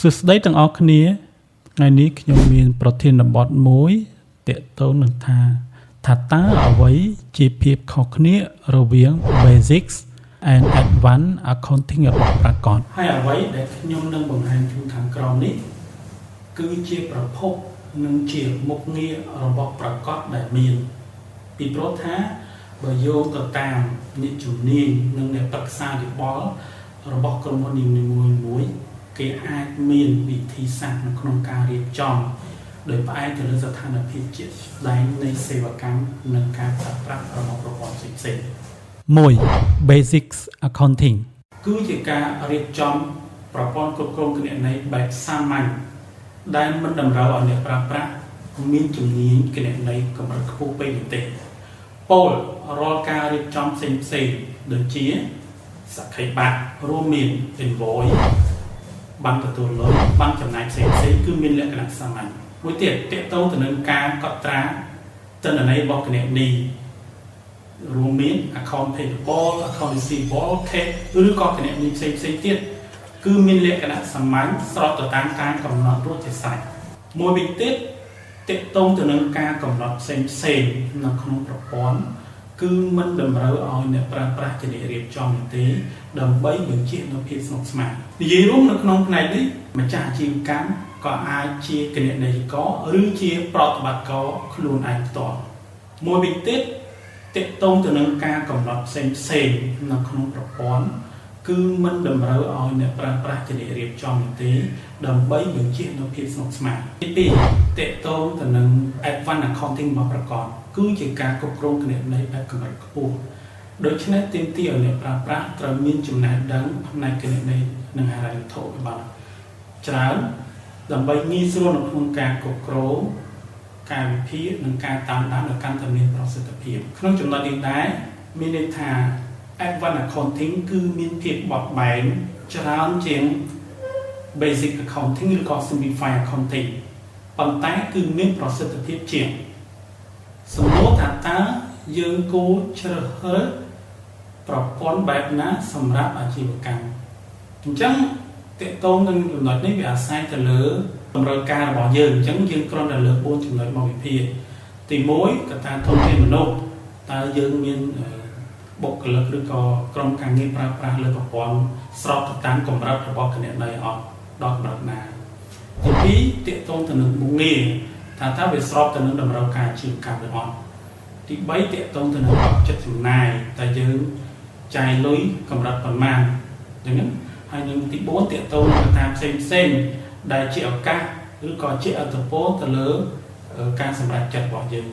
សួស្តីទាំងអស់គ្នាថ្ងៃនេះខ្ញុំមានប្រធានបទមួយទាក់ទងនឹងថាតើអ្វីជាភាពខុសគ្នារវាង Basics and Advanced Accounting របស់ប្រាកដហើយអ្វីដែលខ្ញុំនឹងបង្ហាញជូនខាងក្រោមនេះគឺជាប្រភពនិងជាមុខងាររបស់ប្រាកដដែលមានពីព្រោះថាបើយោងទៅតាមអ្នកជំនាញនិងអ្នកប្រឹក្សាយោបល់របស់ក្រុមហ៊ុននីមួយៗគេអាចមានវិធីសាស្ត្រនៅក្នុងការរៀបចំដោយផ្អែកទៅលើស្ថានភាពជាក់ស្ដែងនៃសេវាកម្មនិងការប្រើប្រាស់របស់ប្រព័ន្ធផ្សេងៗ1 Basics Accounting គឺជាការរៀបចំប្រព័ន្ធគ្រប់គ្រងគណនេយ្យបែបសាមញ្ញដែលមិនតម្រូវឲ្យអ្នកប្រើប្រាស់មានជំនាញគណនេយ្យកម្រិតខ្ពស់ពេកទេពោលរាល់ការរៀបចំផ្សេងៗដូចជាសក្ខីបត្ររួមមាន invoice បានទទួលលុយបានចំណាយផ្សេងៗគឺមានលក្ខណៈសាមញ្ញមួយទៀតទាក់ទងទៅនឹងការកត់ត្រាទិន្នន័យរបស់គណនេយ្យរួមមាន account payable account receivable cash ឬក៏គណនេយ្យផ្សេងៗទៀតគឺមានលក្ខណៈសាមញ្ញស្របទៅតាមការកំណត់រួចជាស្រេចមួយវិញទៀតទាក់ទងទៅនឹងការកំណត់ផ្សេងៗនៅក្នុងប្រព័ន្ធគឺមិនតម្រូវឲ្យអ្នកប្រើប្រាស់ជាអ្នករៀបចំទេដើម្បីបញ្ជាក់នូវភាពស្មុគស្មាញនិយាយរួមនៅក្នុងផ្នែកនេះម្ចាស់អាជីវកម្មក៏អាចជាគណនេយ្យករឬជាប្រតិបត្តិករខ្លួនឯងផ្ទាល់មួយវិញទៀតទាក់ទងទៅនឹងការកំណត់ផ្សេងៗនៅក្នុងប្រព័ន្ធគឺមិនតម្រូវឲ្យអ្នកប្រើប្រាស់ជាអ្នករៀបចំទេដើម្បីបញ្ជាក់នូវភាពស្មុគស្មាញទី2ទាក់ទងទៅនឹង Advanced Accounting របស់ប្រកបគឺជាការគ្រប់គ្រងគណនេយ្យបែបកម្រិតខ្ពស់ដូច្នេះទាមទារឲ្យអ្នកប្រើប្រាស់ត្រូវមានចំណេះដឹងផ្នែកគណនេយ្យនិងហិរញ្ញវត្ថុបានច្រើនដើម្បីងាយស្រួលនៅក្នុងការគ្រប់គ្រងការវិភាគនិងការតាមដានឲ្យកាន់តែមានប្រសិទ្ធភាពក្នុងចំណុចនេះដែរមានន័យថា Advanced Accounting គឺមានភាពបត់បែនច្រើនជាង Basic Accounting ឬក៏ Simplified Accounting ប៉ុន្តែគឺមានប្រសិទ្ធភាពជាងសំណួរថាតើយើងគួរជ្រើសរើសប្រព័ន្ធបែបណាសម្រាប់អាជីវកម្មអញ្ចឹងតកតងនឹងចំណុចនេះវាអាស្រ័យទៅលើតម្រូវការរបស់យើងអញ្ចឹងយើងគ្រាន់តែលើក4ចំណុចមកវិភាគទី1កត្តាធនធានមនុស្សតើយើងមានបុគ្គលិកឬក៏ក្រុមការងារប្រើប្រាស់លើប្រព័ន្ធស្របទៅតាមកម្រិតរបស់គណនេយ្យអត់ដល់កម្រិតណាទី2តកតងទៅនឹងមុខងារថាវាស្របទៅនឹងតម្រូវការអាជីវកម្មឬអត់ទី3តកតងទៅនឹងបច្ចេកចំណាយតែយើងចាយលុយកម្រិតប៉ុន្មានអញ្ចឹងហើយនឹងទី4តកតងទៅតាមផ្សេងដែលជាឱកាសឬក៏ជាអត្ថប្រយោជន៍ទៅលើការសម្រេចចិត្តរបស់យើង